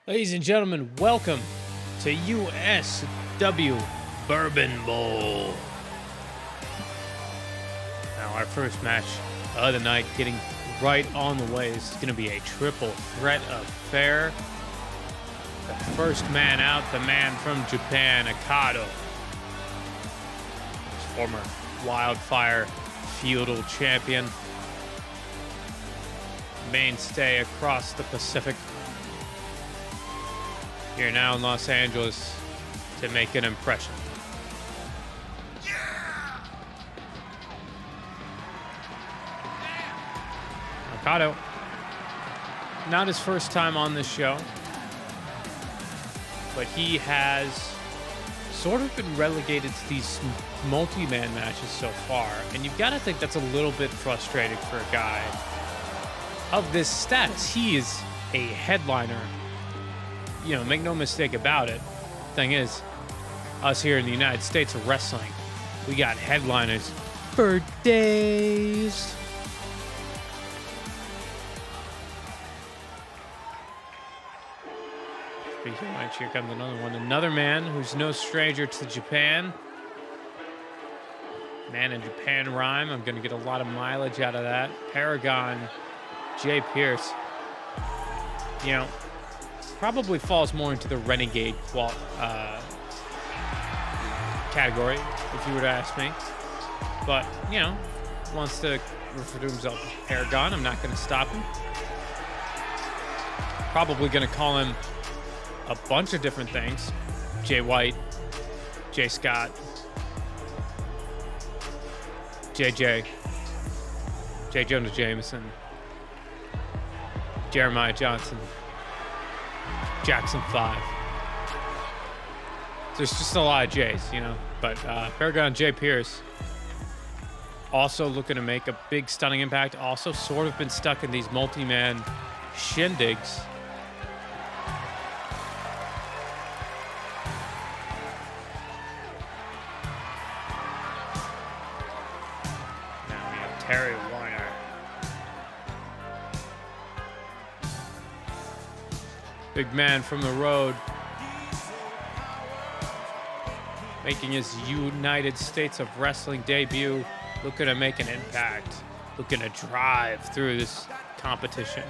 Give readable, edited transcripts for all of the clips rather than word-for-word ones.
Ladies and gentlemen, welcome to USW Bourbon Bowl. Now, our first match of the night, getting right on the way. This is going to be a triple threat affair. The first man out, the man from Japan, Akado. Former Wildfire feudal champion. Mainstay across the Pacific. Here now in Los Angeles to make an impression. Akado, not his first time on this show, but he has sort of been relegated to these multi-man matches so far, and you've got to think that's a little bit frustrating for a guy of this status. He is a headliner. You know, make no mistake about it. Thing is, us here in the United States of wrestling, we got headliners for days. Speaking of which, here comes another one. Another man who's no stranger to Japan. Man in Japan rhyme. I'm going to get a lot of mileage out of that. Paragon, Jay Pierce. You know, probably falls more into the renegade category, if you were to ask me. But, you know, wants to refer to himself as Paragon. I'm not going to stop him. Probably going to call him a bunch of different things. Jay White, Jay Scott, JJ, J. Jonah Jameson, Jeremiah Johnson, Jackson 5. There's just a lot of J's, you know. But Paragon Jay Pierce also looking to make a big, stunning impact. Also sort of been stuck in these multi-man shindigs. Now we have Terry Weiner. Big man from the road, making his United States of Wrestling debut, looking to make an impact, looking to drive through this competition.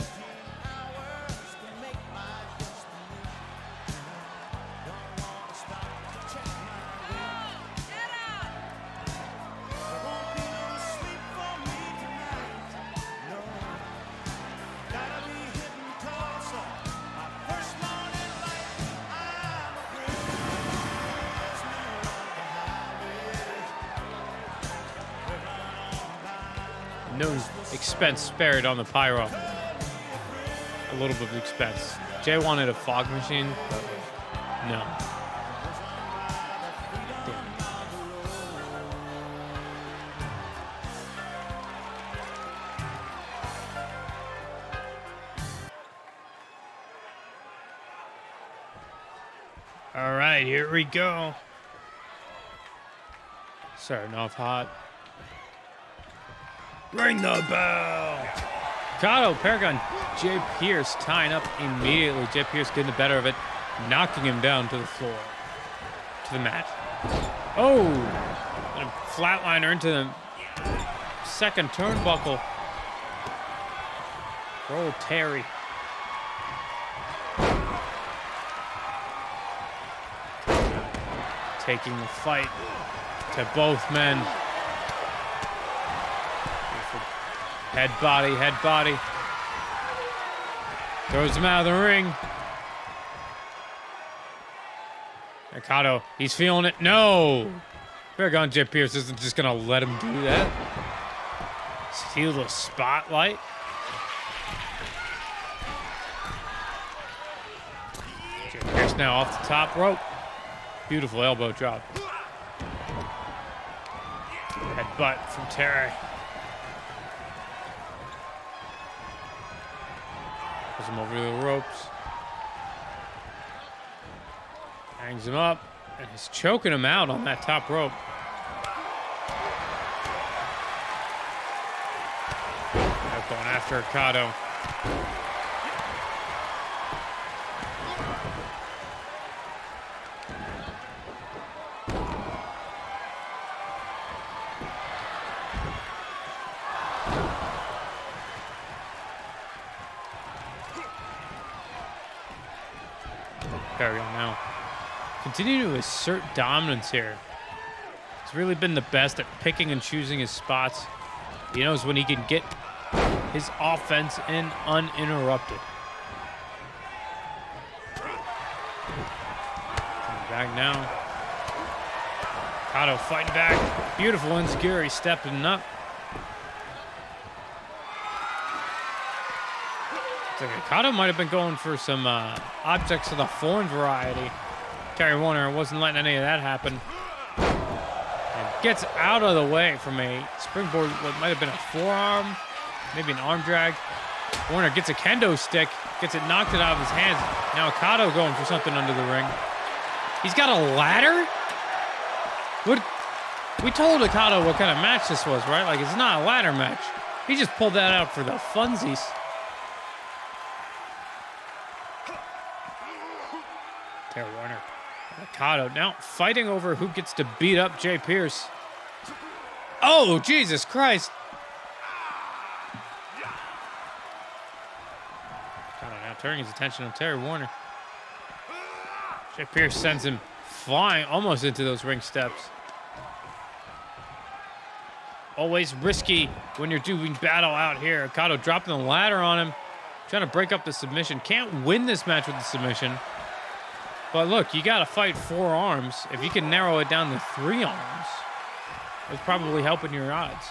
No expense spared on the pyro. A little bit of expense. Jay wanted a fog machine, but no. All right, here we go. Starting off hot. Ring the bell. Akado, Paragon, Jay Pierce tying up immediately. Jay Pierce getting the better of it, knocking him down to the floor, to the mat. Oh, and a flatliner into the second turnbuckle. Roll Terry. Taking the fight to both men. Head body, head body. Throws him out of the ring. Akado, he's feeling it. No! Paragon Jay Pierce isn't just gonna let him do that. Steal the spotlight. Jay Pierce now off the top rope. Beautiful elbow drop. Headbutt from Terry. Pulls him over to the ropes. Hangs him up. And he's choking him out on that top rope. Now going after Akado. Paragon now continue to assert dominance here. He's really been the best at picking and choosing his spots. He knows when he can get his offense in uninterrupted. Coming back now. Akado fighting back. Beautiful enziguri stepping up. Looks like Akado might have been going for some objects of the foreign variety. Terry Warner wasn't letting any of that happen. And gets out of the way from a springboard, what might have been a forearm, maybe an arm drag. Warner gets a kendo stick, gets it knocked out of his hands. Now Akado going for something under the ring. He's got a ladder? What? We told Akado what kind of match this was, right? Like, it's not a ladder match. He just pulled that out for the funsies. Terry Warner. Akado now fighting over who gets to beat up Jay Pierce. Oh, Jesus Christ. Akado now turning his attention on Terry Warner. Jay Pierce sends him flying almost into those ring steps. Always risky when you're doing battle out here. Akado dropping the ladder on him, trying to break up the submission. Can't win this match with the submission. But look, you got to fight 4 arms. If you can narrow it down to 3 arms, it's probably helping your odds.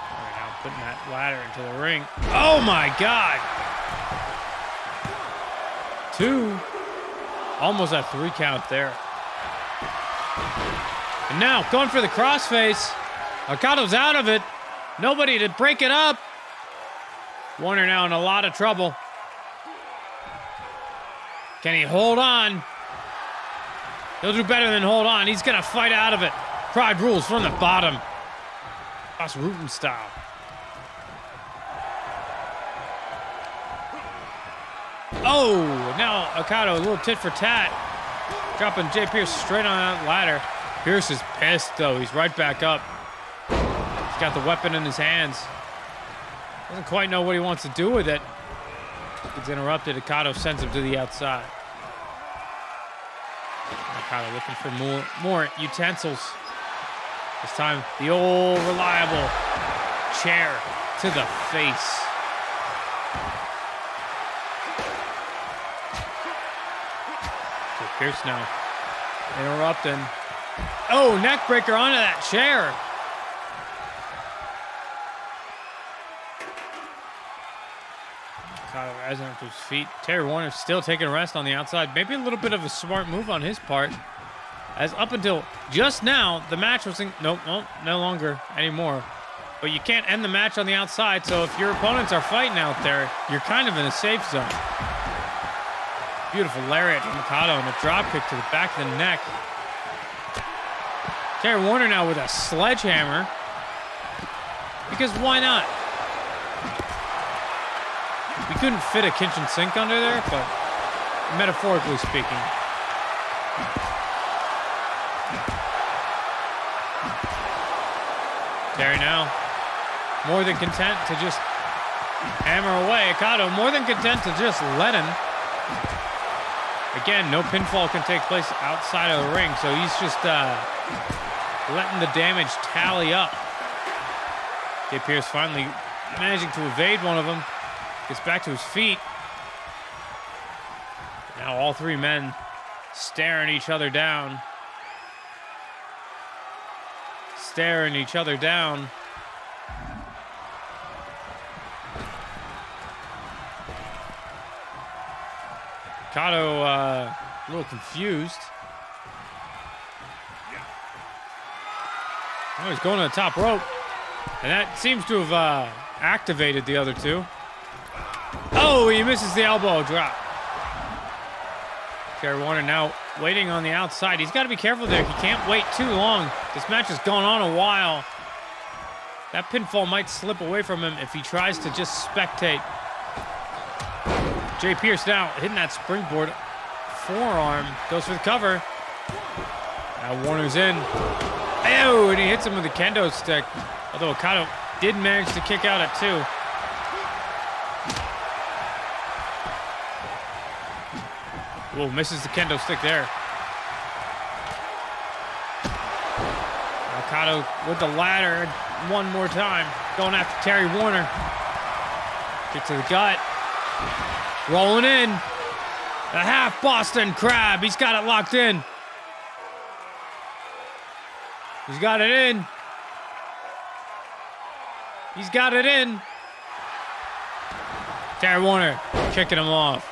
All right, now putting that ladder into the ring. Oh my God! 2. Almost a 3 count there. And now going for the crossface. Akado's out of it. Nobody to break it up. Warner now in a lot of trouble. Can he hold on? He'll do better than hold on. He's going to fight out of it. Pride rules from the bottom. Ross Rutan style. Oh, now Akado a little tit for tat. Dropping Jay Pierce straight on that ladder. Pierce is pissed, though. He's right back up. He's got the weapon in his hands. Doesn't quite know what he wants to do with it. Gets interrupted. Akado sends him to the outside. Akado looking for more utensils. This time, the old reliable chair to the face. So Pierce now interrupting. Oh, neck breaker onto that chair. Akado rising up to his feet. Terry Warner still taking a rest on the outside. Maybe a little bit of a smart move on his part. As up until just now, the match was no longer anymore. But you can't end the match on the outside, so if your opponents are fighting out there, you're kind of in a safe zone. Beautiful lariat from Akado and a drop kick to the back of the neck. Terry Warner now with a sledgehammer. Because why not? We couldn't fit a kitchen sink under there, but metaphorically speaking. Terry now more than content to just hammer away. Akado more than content to just let him. Again, no pinfall can take place outside of the ring, so he's just letting the damage tally up. Jay Pierce finally managing to evade one of them. Gets back to his feet. Now all 3 men staring each other down. Staring each other down. Akado a little confused. Oh, he's going to the top rope. And that seems to have activated the other 2. Oh, he misses the elbow drop. Terry Warner now waiting on the outside. He's got to be careful there. He can't wait too long. This match has gone on a while. That pinfall might slip away from him if he tries to just spectate. Jay Pierce now hitting that springboard forearm. Goes for the cover. Now Warner's in. Oh, and he hits him with a kendo stick. Although Akado did manage to kick out at 2. Whoa, misses the kendo stick there. Akado with the ladder one more time. Going after Terry Warner. Get to the gut. Rolling in. A half Boston Crab. He's got it locked in. He's got it in. He's got it in. Terry Warner kicking him off.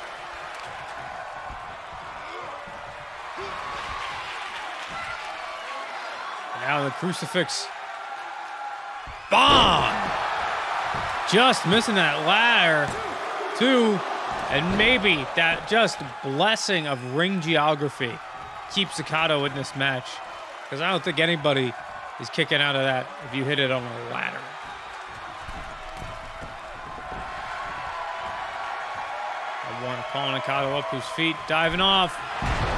And now the crucifix. Bomb! Just missing that ladder. 2. And maybe that just blessing of ring geography keeps Akado in this match. Because I don't think anybody is kicking out of that if you hit it on a ladder. Warner calling Akado up to his feet, diving off.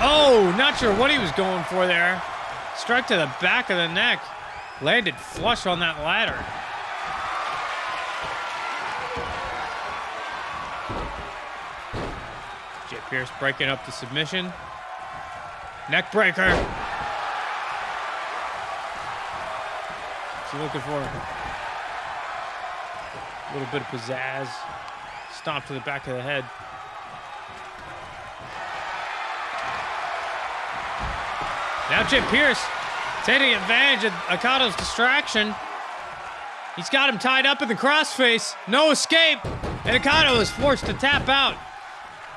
Oh, not sure what he was going for there. Strike to the back of the neck. Landed flush on that ladder. Jay Pierce breaking up the submission. Neck breaker. What's he looking for? A little bit of pizzazz. Stomp to the back of the head. Now Jay Pierce taking advantage of Akado's distraction. He's got him tied up in the crossface. No escape. And Akado is forced to tap out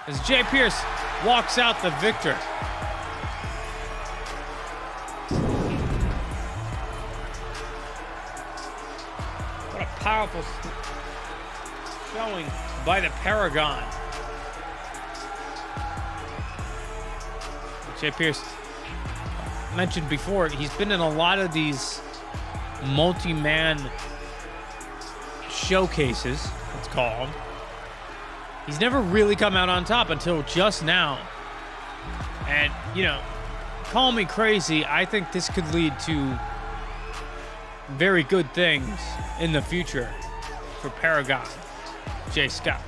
as Jay Pierce walks out the victor. What a powerful showing by the Paragon. Jay Pierce, mentioned before, he's been in a lot of these multi-man showcases, let's call them. He's never really come out on top until just now. And, you know, call me crazy, I think this could lead to very good things in the future for Paragon. Jay Scott.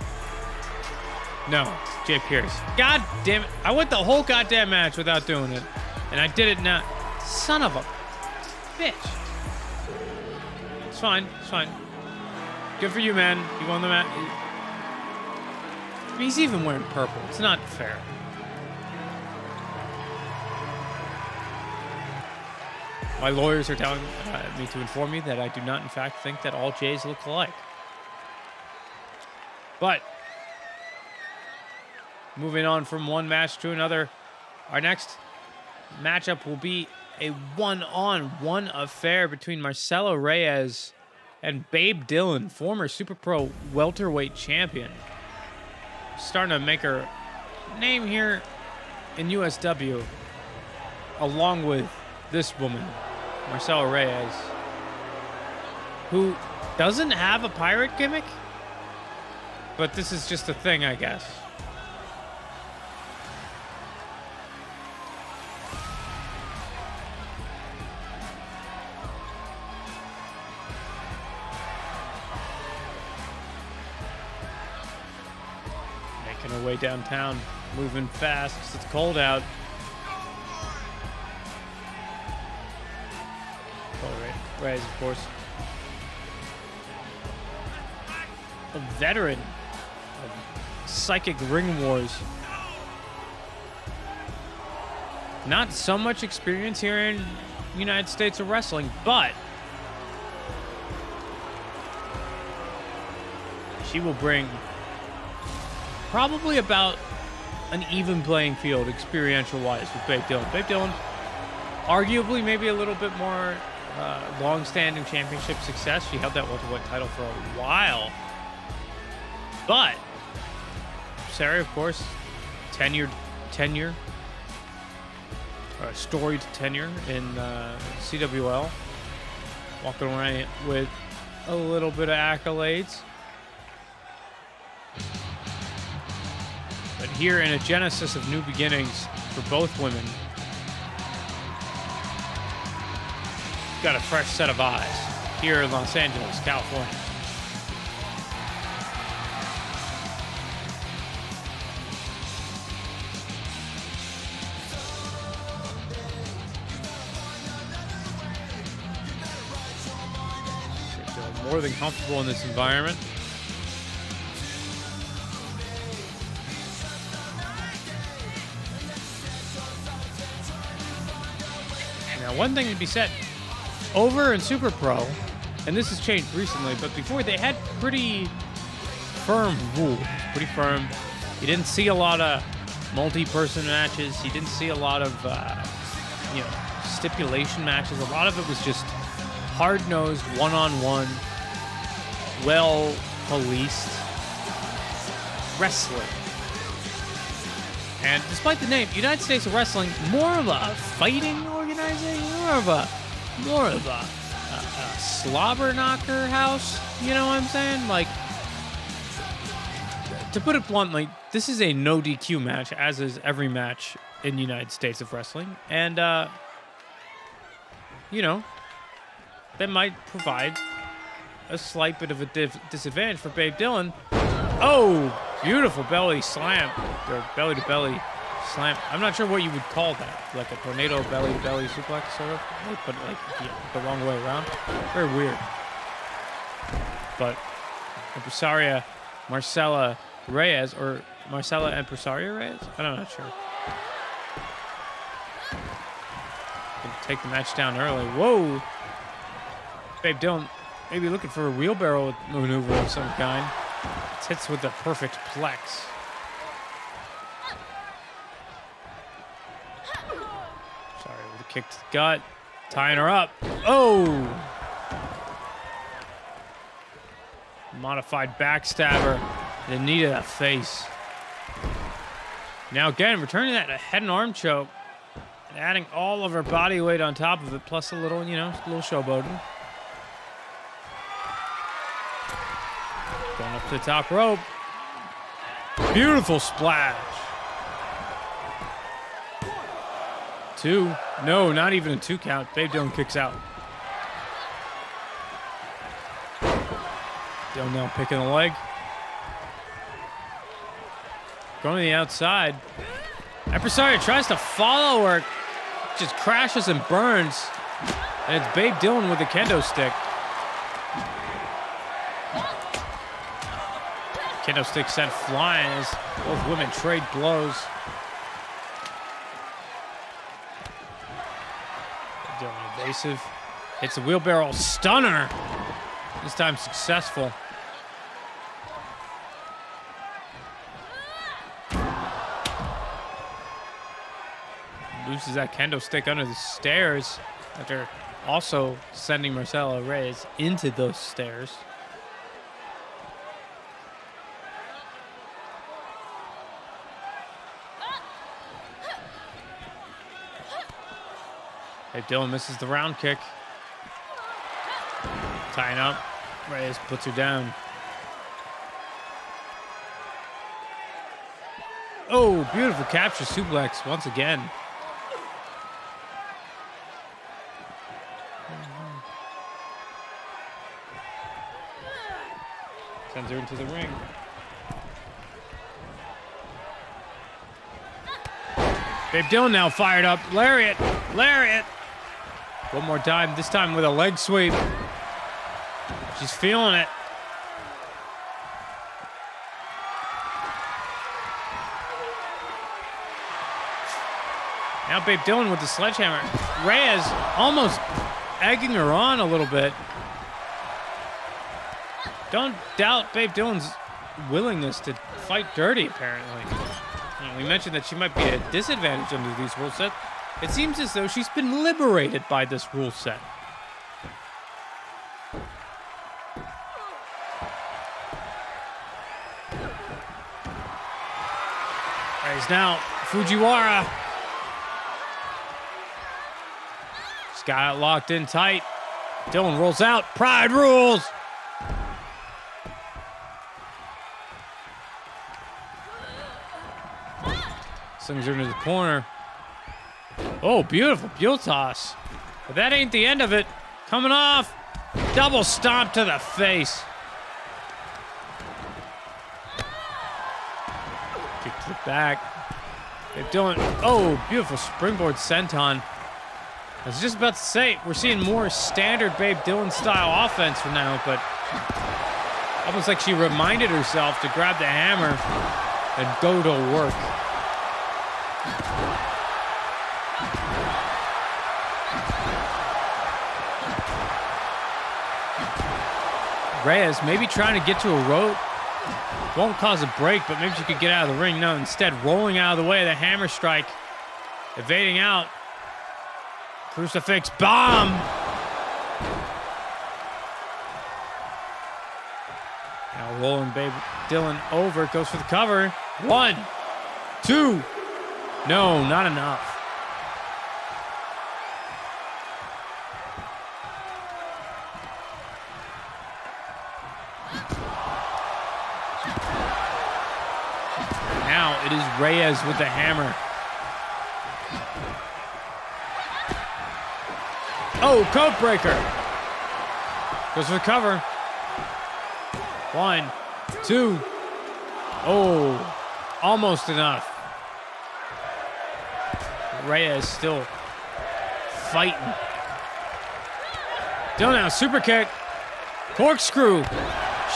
No, Jay Pierce. God damn it. I went the whole goddamn match without doing it. And I did it now. Son of a bitch. It's fine. It's fine. Good for you, man. You won the match. He's even wearing purple. It's not fair. My lawyers are telling me to inform me that I do not, in fact, think that all Jays look alike. But moving on from one match to another, our next matchup will be a one-on-one affair between Marcella Reyes and Babe Dillon, former Super Pro welterweight champion. Starting to make her name here in USW, along with this woman, Marcella Reyes, who doesn't have a pirate gimmick, but this is just a thing, I guess. Making her way downtown, moving fast because it's cold out. Reyes, of course. A veteran of psychic ring wars. Not so much experience here in the United States of wrestling, but she will bring probably about an even playing field experiential-wise with Babe Dillon. Babe Dillon, arguably maybe a little bit more long-standing championship success. She held that welterweight title for a while. But Sarah, of course, storied tenure in CWL. Walking away with a little bit of accolades. But here in a genesis of new beginnings for both women, got a fresh set of eyes here in Los Angeles, California. more than comfortable in this environment. Now, one thing to be said, over in Super Pro, and this has changed recently, but before they had pretty firm rules, pretty firm. You didn't see a lot of multi-person matches. You didn't see a lot of, stipulation matches. A lot of it was just hard-nosed, one-on-one, well-policed wrestling. And despite the name, United States of Wrestling, more of a fighting organization, more of a slobber knocker house. You know what I'm saying? Like, to put it bluntly, this is a no DQ match, as is every match in the United States of Wrestling. And, that might provide a slight bit of a disadvantage for Babe Dillon. Oh, beautiful belly slam, or belly-to-belly slam. I'm not sure what you would call that, like a tornado belly-to-belly suplex, sort of, but the wrong way around. Very weird. But Impresaria Marcella Reyes, or Marcella Impresaria Reyes? I'm not sure. Gonna take the match down early. Whoa! Babe Dillon maybe looking for a wheelbarrow maneuver of some kind. It hits with the perfect plex. Sorry, with a kick to the gut. Tying her up. Oh! Modified backstabber. The knee to the face. Now again, returning that head and arm choke. And adding all of her body weight on top of it, plus a little, little showboating. Going up to the top rope. Beautiful splash. 2. No, not even a 2 count. Babe Dillon kicks out. Dillon now picking the leg. Going to the outside. Impresaria tries to follow her. Just crashes and burns. And it's Babe Dillon with the kendo stick. Kendo stick sent flying as both women trade blows. Dillon evasive. Hits a wheelbarrow stunner. This time successful. Loses that kendo stick under the stairs after also sending Marcella Reyes into those stairs. Babe Dillon misses the round kick. Tying up. Reyes puts her down. Oh, beautiful capture suplex once again. Sends her into the ring. Babe Dillon now fired up. Lariat. Lariat. One more time, this time with a leg sweep. She's feeling it. Now Babe Dillon with the sledgehammer. Reyes almost egging her on a little bit. Don't doubt Babe Dillon's willingness to fight dirty, apparently. We mentioned that she might be at a disadvantage under these rule sets. It seems as though she's been liberated by this rule set. Reyes now Fujiwara. She's got it locked in tight. Dillon rolls out. Pride rules. Slings her into the corner. Oh, beautiful Buell toss. But that ain't the end of it. Coming off. Double stomp to the face. Kick to the back. Babe Dillon. Oh, beautiful springboard senton. I was just about to say, we're seeing more standard Babe Dillon style offense for now, but Almost like she reminded herself to grab the hammer and go to work. Reyes maybe trying to get to a rope. Won't cause a break, but maybe she could get out of the ring. No, instead rolling out of the way of the hammer strike. Evading out. Crucifix bomb. Now rolling baby Dylan over. Goes for the cover. 1, 2. No, not enough. Now it is Reyes with the hammer. Oh, code breaker. Goes for the cover. 1, 2. Oh, almost enough. Reyes still fighting. Dylan now, super kick. Corkscrew.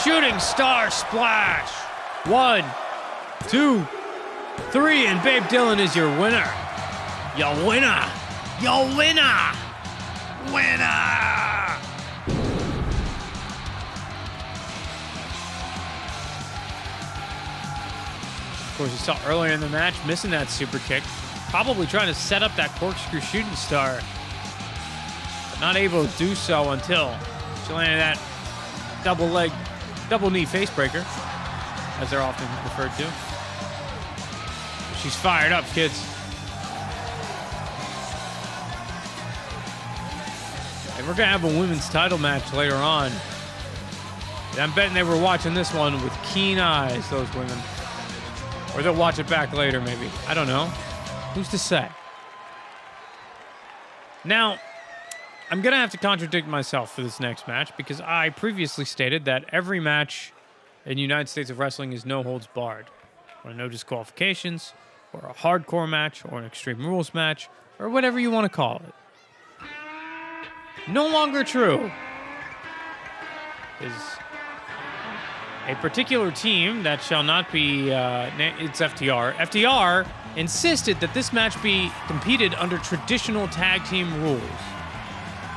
Shooting star splash. 1, 2, 3, and Babe Dylan is your winner. Your winner. Your winner. Winner. Of course, you saw earlier in the match missing that super kick. Probably trying to set up that corkscrew shooting star. But not able to do so until she landed that double knee face breaker, as they're often referred to. She's fired up, kids. And we're going to have a women's title match later on. And I'm betting they were watching this one with keen eyes, those women. Or they'll watch it back later, maybe. I don't know. Who's to say? Now, I'm going to have to contradict myself for this next match because I previously stated that every match in the United States of Wrestling is no holds barred, or no disqualifications, or a hardcore match, or an Extreme Rules match, or whatever you want to call it. No longer true is a particular team that shall not be, it's FTR. FTR insisted that this match be competed under traditional tag team rules.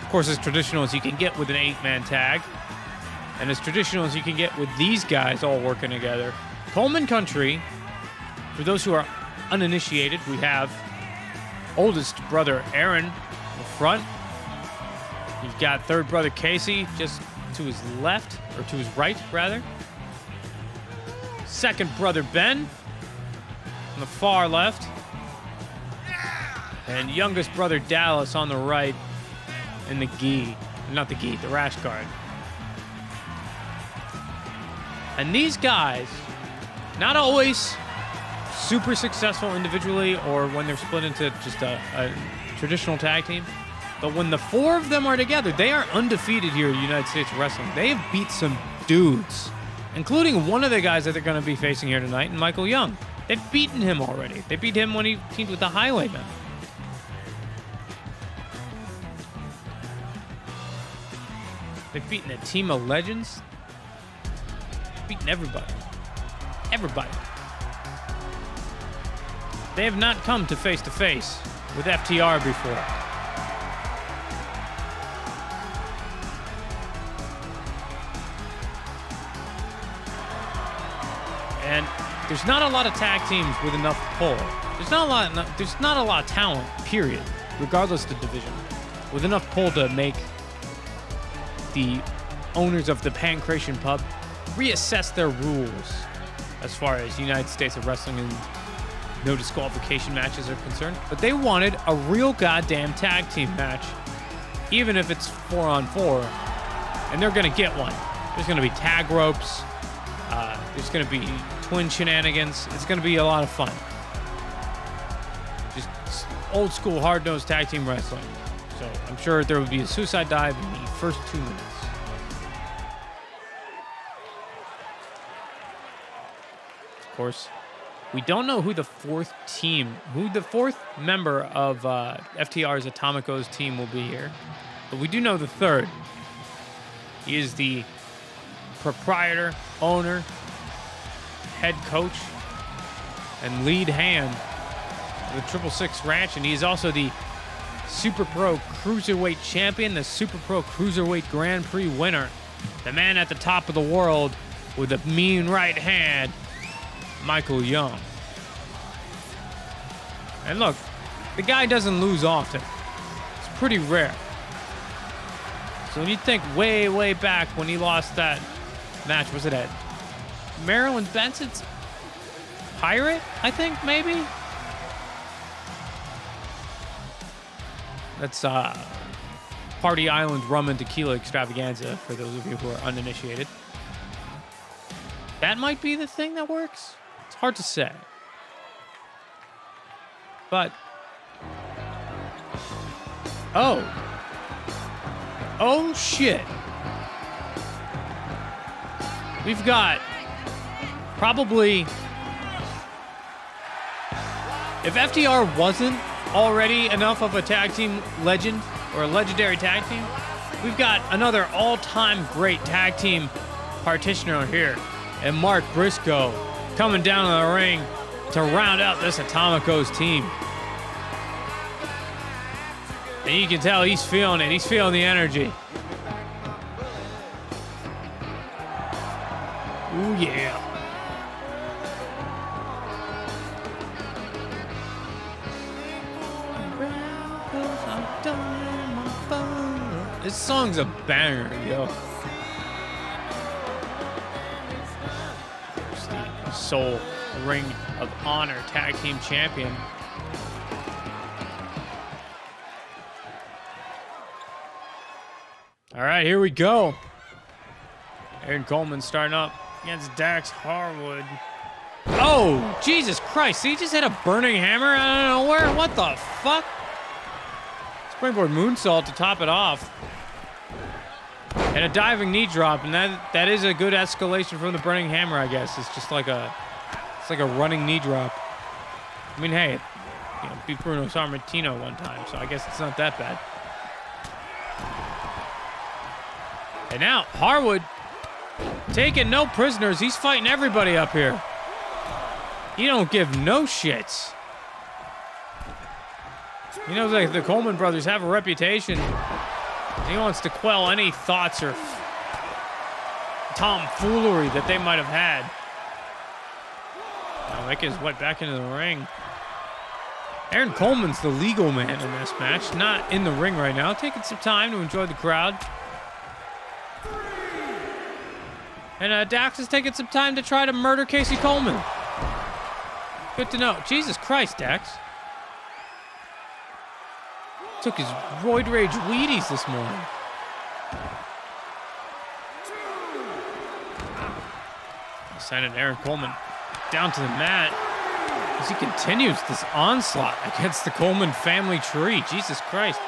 Of course, as traditional as you can get with an 8-man tag, and as traditional as you can get with these guys all working together. Coleman Country, for those who are uninitiated, we have oldest brother Aaron in the front. You've got third brother Casey just to his left, or to his right, rather. Second brother Ben on the far left. And youngest brother Dallas on the right in the gi. Not the gi, the rash guard. And these guys, not always super successful individually or when they're split into just a traditional tag team, but when the four of them are together, they are undefeated here in the United States of Wrestling. They have beat some dudes, including one of the guys that they're going to be facing here tonight, Michael Young. They've beaten him already. They beat him when he teamed with the Highwaymen. They've beaten a team of legends. Beaten everybody. Everybody. They have not come to face with FTR before. And there's not a lot of tag teams with enough pull. There's not a lot of talent, period, regardless of the division, with enough pull to make the owners of the Pancration Pub reassess their rules as far as United States of Wrestling and no disqualification matches are concerned. But they wanted a real goddamn tag team match, even if it's 4-on-4, and they're going to get one. There's going to be tag ropes. There's going to be twin shenanigans. It's going to be a lot of fun. Just old school hard-nosed tag team wrestling. So I'm sure there will be a suicide dive in the first 2 minutes. Of course, we don't know who the fourth member of FTR's Atomico's team will be here, but we do know the third. He is the proprietor, owner, head coach, and lead hand of the 666 Ranch, and he's also the Super Pro Cruiserweight champion, the Super Pro Cruiserweight Grand Prix winner, the man at the top of the world with a mean right hand, Michael Young. And look, the guy doesn't lose often. It's pretty rare. So when you think way, way back when he lost that match, was it at Marilyn Benson's Pirate, I think, maybe? That's Party Island Rum and Tequila Extravaganza, for those of you who are uninitiated. That might be the thing that works. It's hard to say. But... Oh, shit. We've got probably... If FTR wasn't already enough of a tag team legend or a legendary tag team, we've got another all-time great tag team partitioner here, and Mark Briscoe coming down to the ring to round out this Atomicos team. And you can tell he's feeling it. He's feeling the energy. Ooh, yeah. This song's a banger, yo. It's the Soul Ring of Honor Tag Team Champion. All right, here we go. Aaron Coleman starting up against Dax Harwood. Oh, Jesus Christ. He just hit a burning hammer out of nowhere? What the fuck? Springboard moonsault to top it off. And a diving knee drop, and that is a good escalation from the burning hammer, I guess. It's just like a running knee drop. I mean, hey, beat Bruno Sammartino one time, so I guess it's not that bad. And now Harwood taking no prisoners. He's fighting everybody up here. He don't give no shits. You know, like the Coleman brothers have a reputation. He wants to quell any thoughts or tomfoolery that they might have had. Now making his way back into the ring. Aaron Coleman's the legal man in this match, not in the ring right now. Taking some time to enjoy the crowd. And Dax is taking some time to try to murder Casey Coleman. Good to know. Jesus Christ, Dax. Took his roid rage Wheaties this morning. Sending Aaron Coleman down to the mat as he continues this onslaught against the Coleman family tree. Jesus Christ.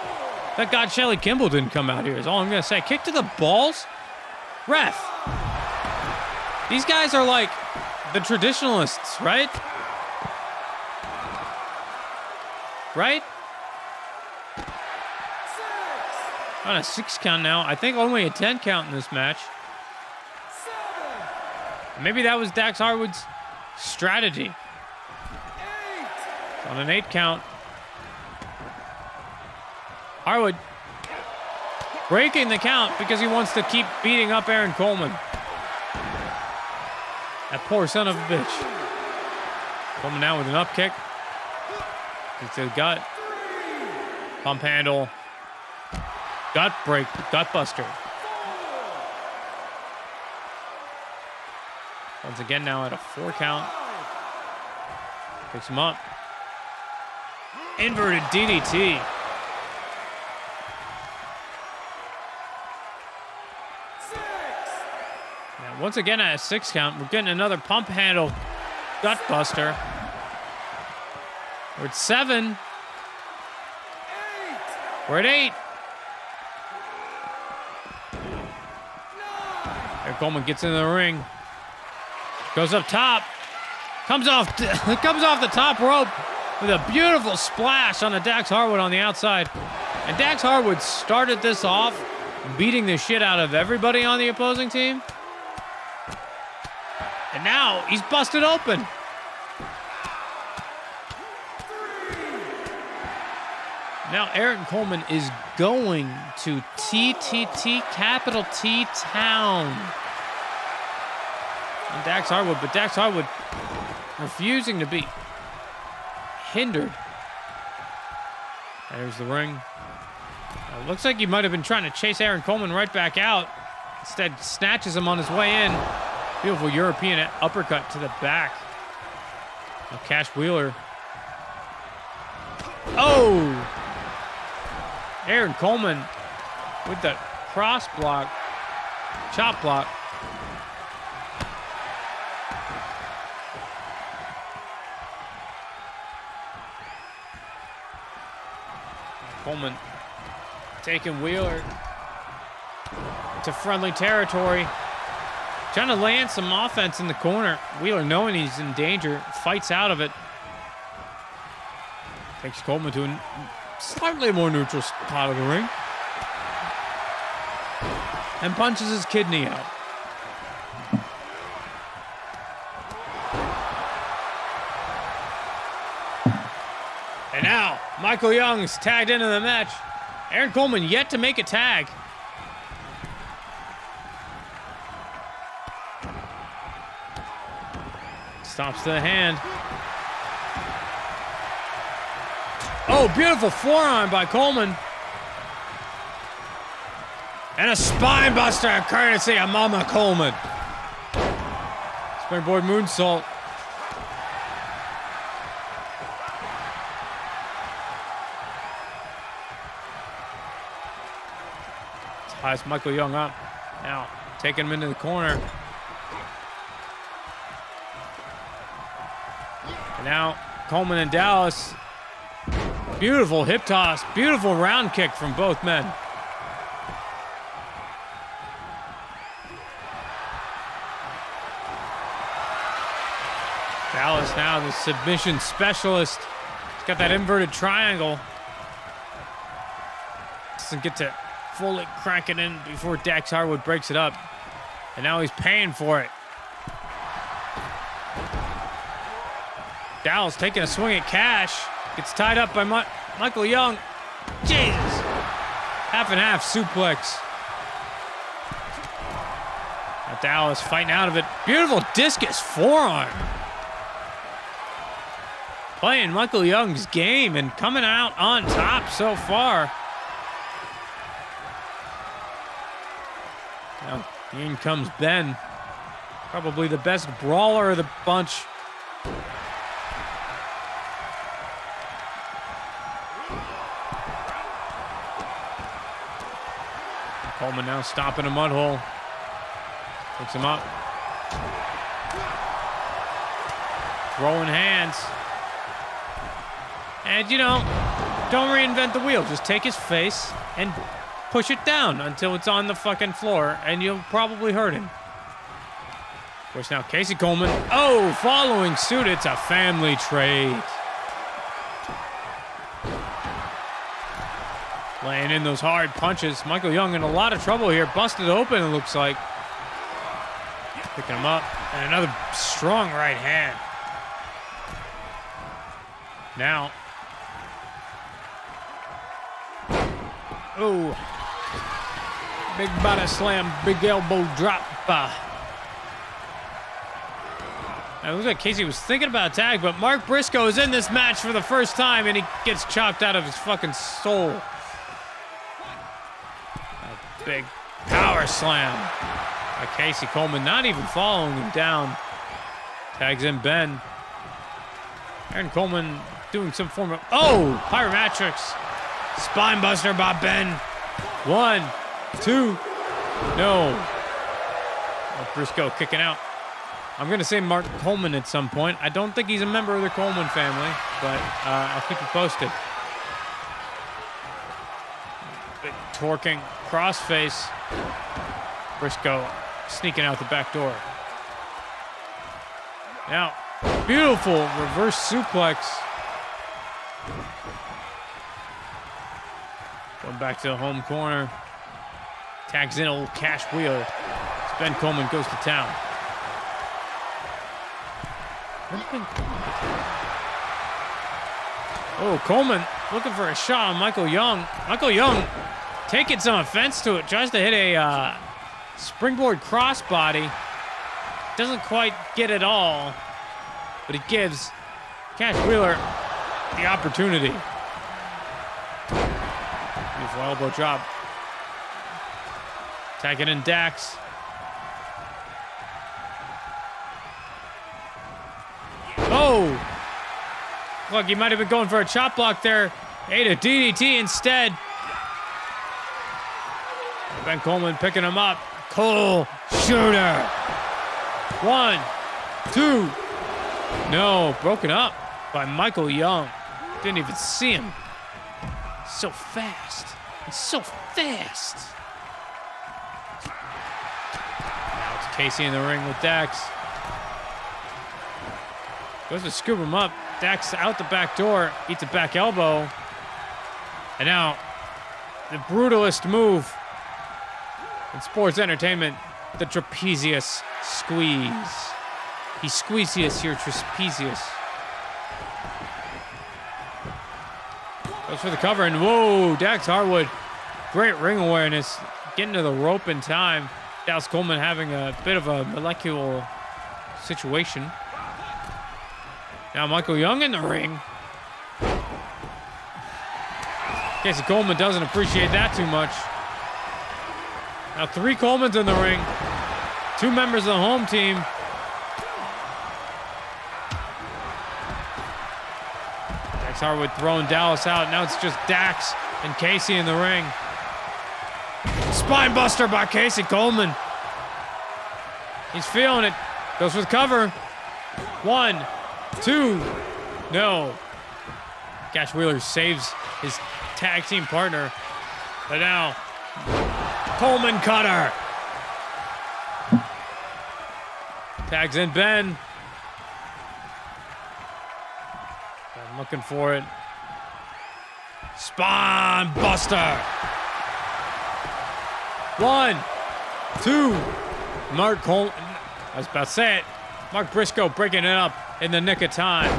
Thank God Shelly Kimball didn't come out here is all I'm going to say. Kick to the balls? Ref. These guys are like the traditionalists, right? Right? On a 6 count now. I think only a 10 count in this match. Maybe that was Dax Harwood's strategy. On an 8 count. Harwood breaking the count because he wants to keep beating up Aaron Coleman. That poor son of a bitch. Coleman now with an up kick. It's a gut. Pump handle. Gut break. Gut buster. Once again now at a 4 count. Picks him up. Inverted DDT. Now once again at a 6 count, we're getting another pump handle gut buster. We're at 7. We're at 8. There Coleman gets into the ring. Goes up top. Comes off the top rope with a beautiful splash on a Dax Harwood on the outside. And Dax Harwood started this off beating the shit out of everybody on the opposing team. And now he's busted open. Now Aaron Coleman is going to TTT, capital T Town. And Dax Harwood, but Dax Harwood refusing to be hindered. There's the ring. Looks like he might have been trying to chase Aaron Coleman right back out. Instead, snatches him on his way in. Beautiful European uppercut to the back. Now Cash Wheeler. Oh! Aaron Coleman with the cross block, chop block. Coleman taking Wheeler to friendly territory. Trying to land some offense in the corner. Wheeler, knowing he's in danger, fights out of it. Takes Coleman to a slightly more neutral spot of the ring. And punches his kidney out. And now, Michael Young's tagged into the match. Aaron Coleman yet to make a tag. Stops to the hand. Oh, beautiful forearm by Coleman. And a spine buster courtesy of Mama Coleman. Springboard moonsault. Ties Michael Young up. Now taking him into the corner. And now Coleman and Dallas. Beautiful hip toss. Beautiful round kick from both men. Dallas now the submission specialist. He's got that inverted triangle. Doesn't get to fully crank it in before Dax Harwood breaks it up. And now he's paying for it. Dallas taking a swing at Cash. Gets tied up by Michael Young. Jesus. Half and half suplex. Now Dallas fighting out of it. Beautiful discus forearm. Playing Michael Young's game and coming out on top so far. Now, in comes Ben. Probably the best brawler of the bunch. Coleman now stopping a mud hole. Picks him up. Throwing hands. And, you know, don't reinvent the wheel. Just take his face and push it down until it's on the fucking floor, and you'll probably hurt him. Of course, now Casey Coleman. Oh, following suit. It's a family trade. Laying in those hard punches. Michael Young in a lot of trouble here. Busted open, it looks like. Picking him up. And another strong right hand. Now. Oh. Big body slam. Big elbow drop. It looks like Casey was thinking about a tag, but Mark Briscoe is in this match for the first time, and he gets chopped out of his fucking soul. Big power slam by Casey Coleman, not even following him down. Tags in Ben. Aaron Coleman doing some form of, oh, Pyromatrix. Spine buster by Ben. 1, 2, no. Mark Briscoe kicking out. I'm going to say Mark Coleman at some point. I don't think he's a member of the Coleman family, but I'll keep you posted. Big torquing crossface. Briscoe sneaking out the back door. Now, beautiful reverse suplex. Going back to the home corner. Tags in old Cash Wheeler. Ben Coleman goes to town. Oh, Coleman looking for a shot on Michael Young. Michael Young taking some offense to it. Tries to hit a springboard crossbody. Doesn't quite get it all, but he gives Cash Wheeler the opportunity. Beautiful elbow drop. Tagging in Dax. Oh! Look, he might have been going for a chop block there. Ate a DDT instead. Ben Coleman picking him up. Cole shooter. 1, 2. No, broken up by Michael Young. Didn't even see him. So fast. He's so fast. Now it's Casey in the ring with Dax. Goes to scoop him up. Dax out the back door. Eats a back elbow. And now, the brutalist move in sports entertainment, the trapezius squeeze. He squeezius here, trapezius. Goes for the cover, and whoa, Dax Harwood. Great ring awareness. Getting to the rope in time. Dallas Coleman having a bit of a molecular situation. Now Michael Young in the ring. Casey Coleman doesn't appreciate that too much. Now 3 Colemans in the ring. 2 members of the home team. Dax Harwood throwing Dallas out. Now it's just Dax and Casey in the ring. Spine buster by Casey Coleman. He's feeling it. Goes for the cover. 1, 2. No. Cash Wheeler saves his tag team partner. But now, Coleman cutter. Tags in Ben. I'm looking for it. Spine buster. 1, 2. Mark Coleman. I was about to say it. Mark Briscoe breaking it up in the nick of time.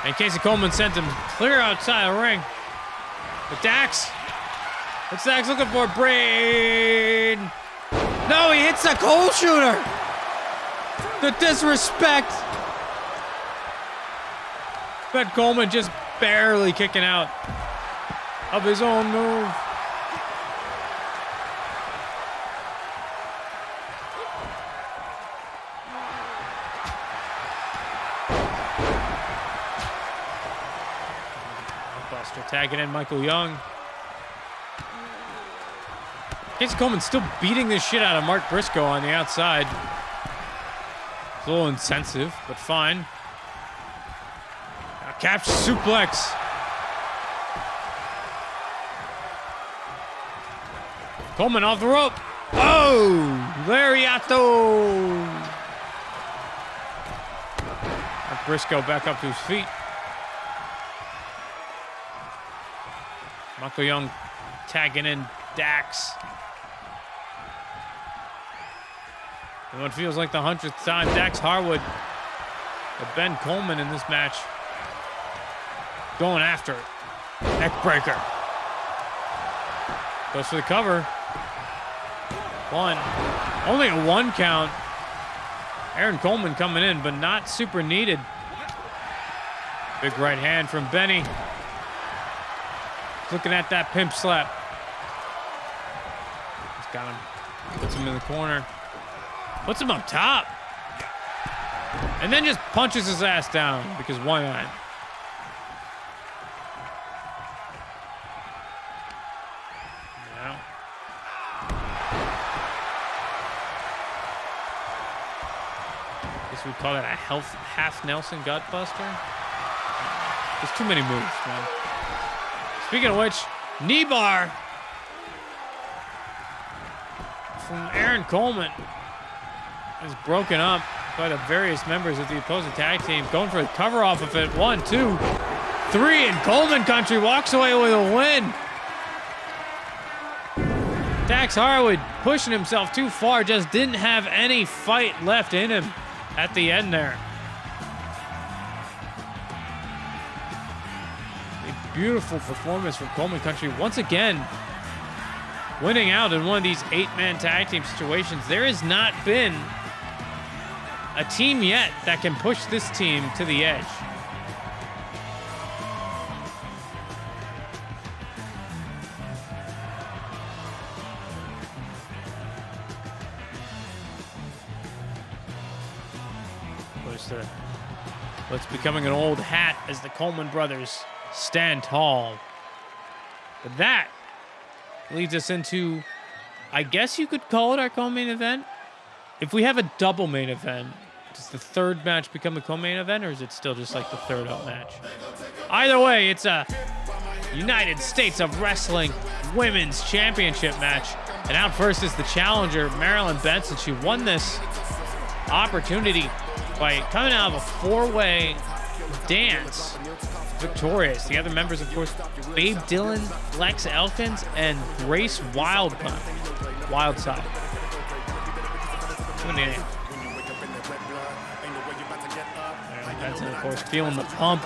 And Casey Coleman sent him clear outside the ring. But Dax. What's Dax looking for? Brain. No, he hits a cold shooter. The disrespect. Ben Coleman just barely kicking out of his own move. Tagging in Michael Young. Casey Coleman still beating the shit out of Mark Briscoe on the outside. It's a little insensitive, but fine. Now capture suplex. Coleman off the rope. Oh, lariato. Mark Briscoe back up to his feet. Michael Young tagging in Dax. And what feels like the 100th time, Dax Harwood, but Ben Coleman in this match, going after it. Neckbreaker. Goes for the cover. 1. Only a 1 count. Aaron Coleman coming in, but not super needed. Big right hand from Benny. Looking at that pimp slap. He's got him. Puts him in the corner. Puts him up top. And then just punches his ass down, because why not? Now. Guess we call that a half Nelson gut buster. There's too many moves, man. Speaking of which, knee bar from Aaron Coleman is broken up by the various members of the opposing tag team. Going for a cover off of it. 1, 2, 3, and Coleman country walks away with a win. Dax Harwood pushing himself too far, just didn't have any fight left in him at the end there. beautiful performance from Coleman Country. Once again, winning out in one of these 8-man tag team situations. There has not been a team yet that can push this team to the edge. What's becoming an old hat as the Coleman brothers stand tall. But that leads us into, I guess you could call it our co-main event. If we have a double main event, does the third match become the co-main event, or is it still just like the third up match? Either way, it's a United States of Wrestling Women's Championship match. And out first is the challenger, Marilyn Benson. She won this opportunity by coming out of a four-way dance victorious. The other members, of course, Babe Dillon, Lex Elkins, and Grace Wildside. Marilyn Benson, of course, feeling the pump.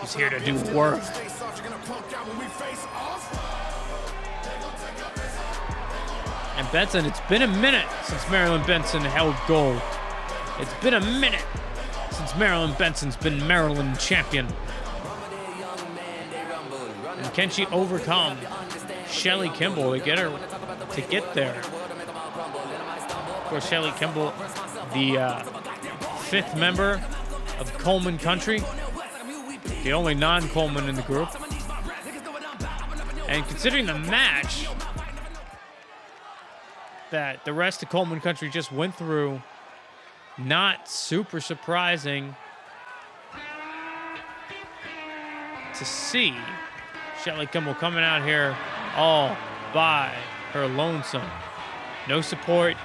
He's here to do work. And Benson, it's been a minute since Marilyn Benson held gold. It's been a minute since Marilyn Benson's been Maryland champion. And can she overcome Shelly Kimball to get there? Of course, Shelly Kimball, the fifth member of Coleman Country, the only non-Coleman in the group. And considering the match that the rest of Coleman Country just went through, not super surprising to see Shelly Kimball coming out here all by her lonesome. No support.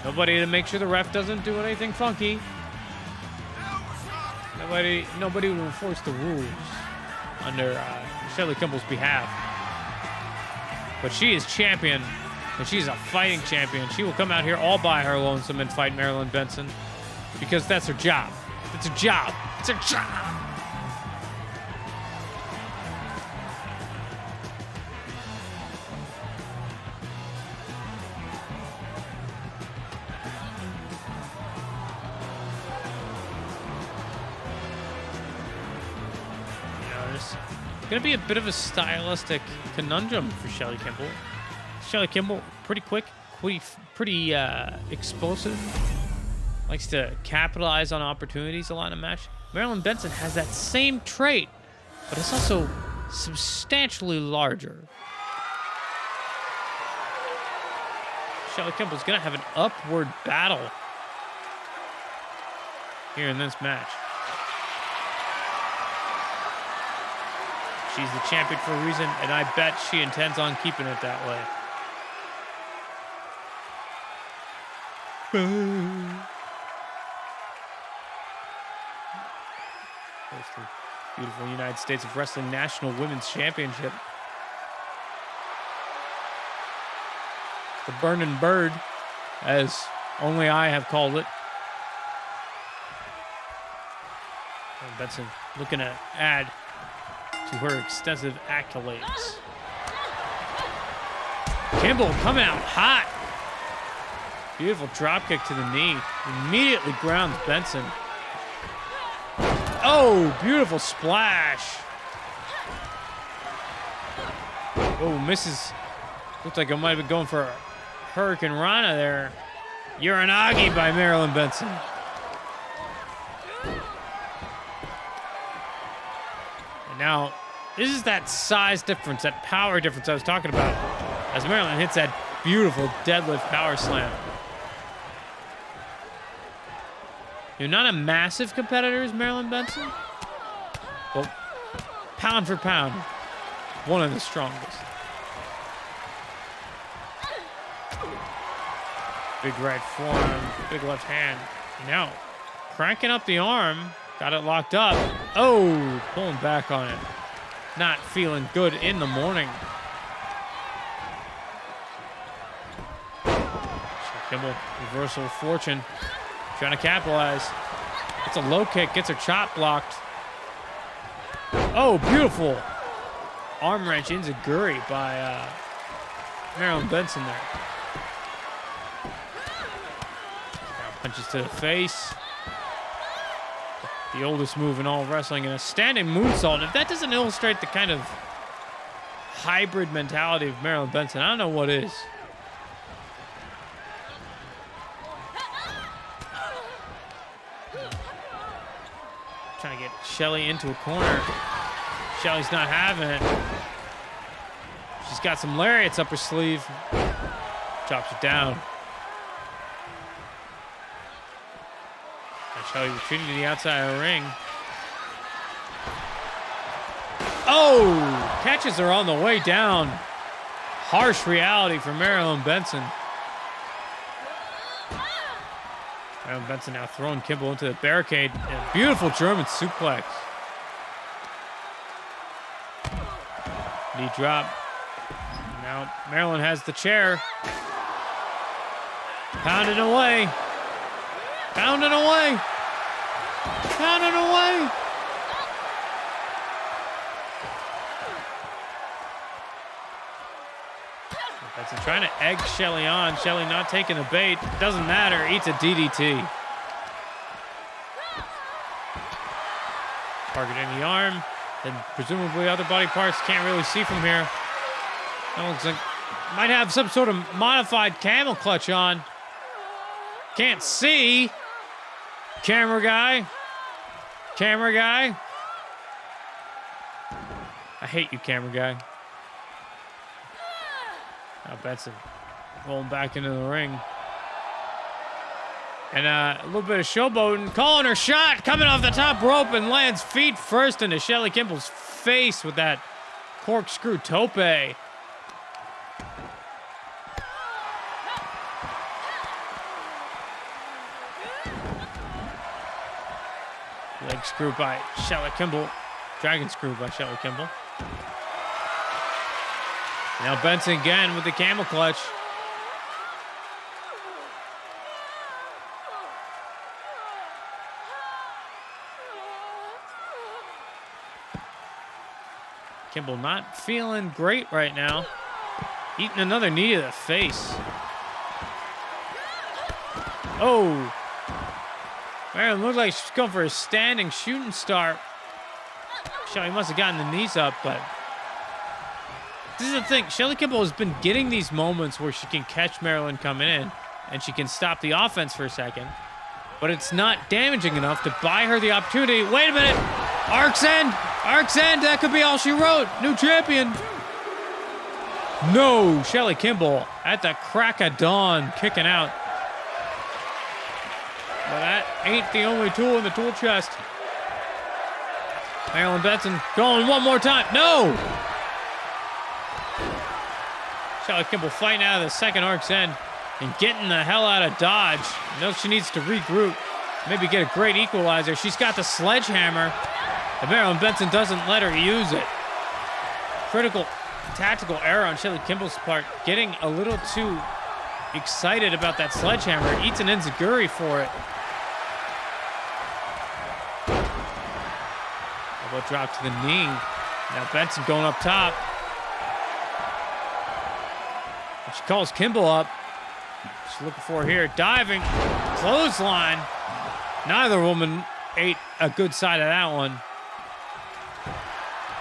Nobody to make sure the ref doesn't do anything funky. Nobody will enforce the rules under Shelly Kimball's behalf. But she is champion, and she's a fighting champion. She will come out here all by her lonesome and fight Marilyn Benson, because that's her job. It's her job. It's her job. Going to be a bit of a stylistic conundrum for Shelly Kimball. Shelly Kimball, pretty quick, pretty explosive. Likes to capitalize on opportunities a lot in a match. Marilyn Benson has that same trait, but it's also substantially larger. Shelly Kimball's going to have an upward battle here in this match. She's the champion for a reason, and I bet she intends on keeping it that way. There's the beautiful United States of Wrestling National Women's Championship. The Burning Bird, as only I have called it. And Benson looking to add to her extensive accolades. Kimball coming out hot. Beautiful dropkick to the knee. Immediately grounds Benson. Oh, beautiful splash. Oh, misses. Looked like it might have been going for a Hurricane Rana there. Uranagi by Marilyn Benson. Now, this is that size difference, that power difference I was talking about, as Marilyn hits that beautiful deadlift power slam. You're not a massive competitor as Marilyn Benson, but pound for pound, one of the strongest. Big right forearm, big left hand. Now, cranking up the arm. Got it locked up. Oh, pulling back on it. Not feeling good in the morning. Kimball, reversal of fortune. Trying to capitalize. It's a low kick. Gets her chop blocked. Oh, beautiful. Arm wrench enziguri by Marilyn Benson there. Now punches to the face. The oldest move in all of wrestling, and a standing moonsault. If that doesn't illustrate the kind of hybrid mentality of Marilyn Benson, I don't know what is. Trying to get Shelly into a corner. Shelly's not having it. She's got some lariats up her sleeve. Chops it down. And Shelly retreating to the outside of the ring. Oh! Catches her on the way down. Harsh reality for Marilyn Benson. Marilyn Benson now throwing Kimball into the barricade. And a beautiful German suplex. Knee drop. Now Marilyn has the chair. Pounding away. Pounding away. Pounding away. Benson trying to egg Shelly on. Shelly not taking the bait. Doesn't matter. Eats a DDT. Targeting the arm. Then presumably other body parts. Can't really see from here. That looks like might have some sort of modified camel clutch on. Can't see. Camera guy. Camera guy. I hate you, camera guy. Now Benson rolling back into the ring. And a little bit of showboating. Calling her shot. Coming off the top rope and lands feet first into Shelly Kimball's face with that corkscrew tope. Leg screw by Shelly Kimball. Dragon screw by Shelly Kimball. Now Benson again with the camel clutch. Kimball not feeling great right now. Eating another knee to the face. Oh. Marilyn looked like she's going for a standing shooting star. Shelly must have gotten the knees up, but this is the thing. Shelly Kimball has been getting these moments where she can catch Marilyn coming in and she can stop the offense for a second, but it's not damaging enough to buy her the opportunity. Wait a minute. Arc's End. Arc's End. That could be all she wrote. New champion. No. Shelly Kimball at the crack of dawn kicking out. But that ain't the only tool in the tool chest. Marilyn Benson going one more time. No. Shelly Kimball fighting out of the second Arc's End and getting the hell out of Dodge. Knows she needs to regroup. Maybe get a great equalizer. She's got the sledgehammer. And Marilyn Benson doesn't let her use it. Critical tactical error on Shelly Kimball's part. Getting a little too excited about that sledgehammer. Eats an enziguri for it. Elbow drop to the knee. Now Benson going up top. And she calls Kimball up. She's looking for her here. Diving. Clothesline. Neither woman ate a good side of that one.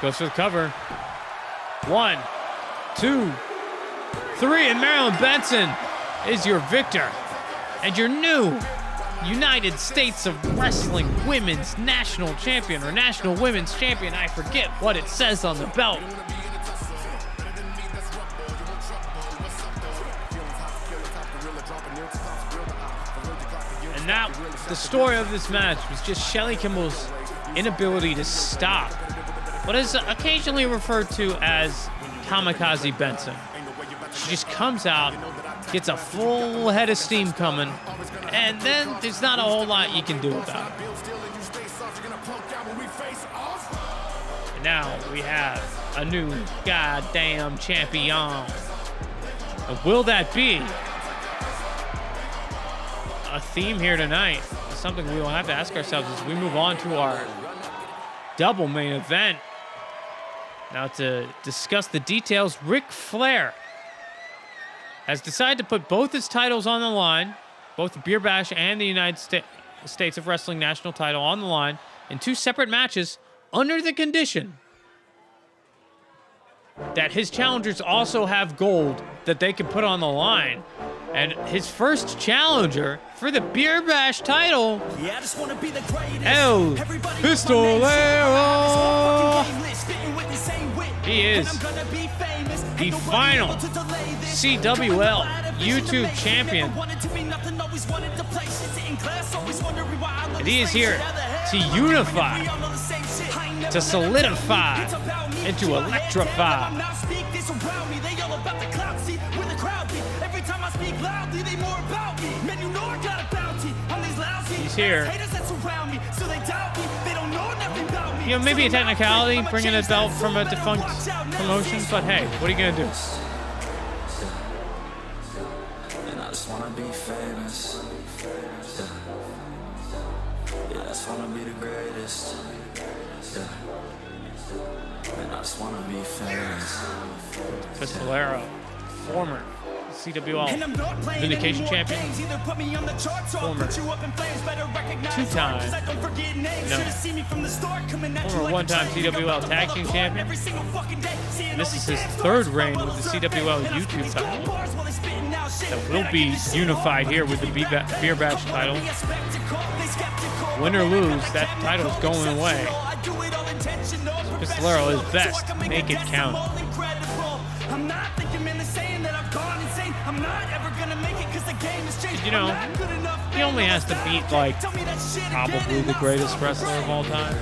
Goes for the cover. 1, 2, 3, and Marilyn Benson is your victor and your new United States of Wrestling Women's National Champion, or National Women's Champion. I forget what it says on the belt. And now the story of this match was just Shelly Kimball's inability to stop what is occasionally referred to as Kamikaze Benson. She just comes out, gets a full head of steam coming, and then there's not a whole lot you can do about it. And now we have a new goddamn champion. Will that be a theme here tonight. Something we will have to ask ourselves as we move on to our double main event. Now to discuss the details, Ric Flair has decided to put both his titles on the line, both the Beer Bash and the United States of Wrestling national title on the line in two separate matches under the condition that his challengers also have gold that they can put on the line. And his first challenger for the Beer Bash title, El Pistolero. He is the final CWL YouTube champion. And he is here to unify, to solidify, and to electrify. He's here. You know, maybe a technicality, bringing a belt from a defunct promotion, but hey, what are you gonna do? And I just wanna be famous. Yeah, I just wanna be the greatest. And I just wanna be famous. Pistolero, former CWL Vindication Champion, former two-time, former one-time CWL Tag Team Champion. And this is his third reign with the CWL YouTube title that will be unified here with the Beer Bash title. Win or lose, that title is going away. Pistolero is best. Make it count. You know, he only has to beat, like, probably the greatest wrestler of all time.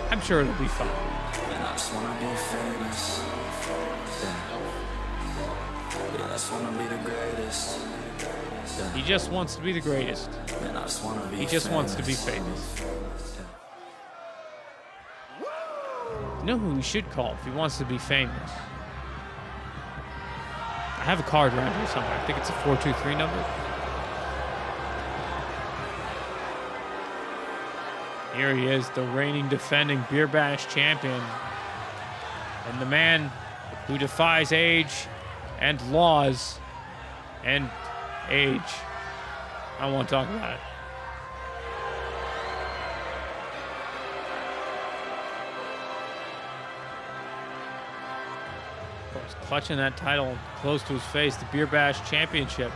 I'm sure it'll be fun. He just wants to be the greatest. He just wants to be famous. You know who he should call if he wants to be famous? I have a card around here somewhere. I think it's a 423 number. Here he is, the reigning, defending Beer Bash champion. And the man who defies age and laws and age. I don't want to talk about it. Of course, clutching that title close to his face, the Beer Bash Championship.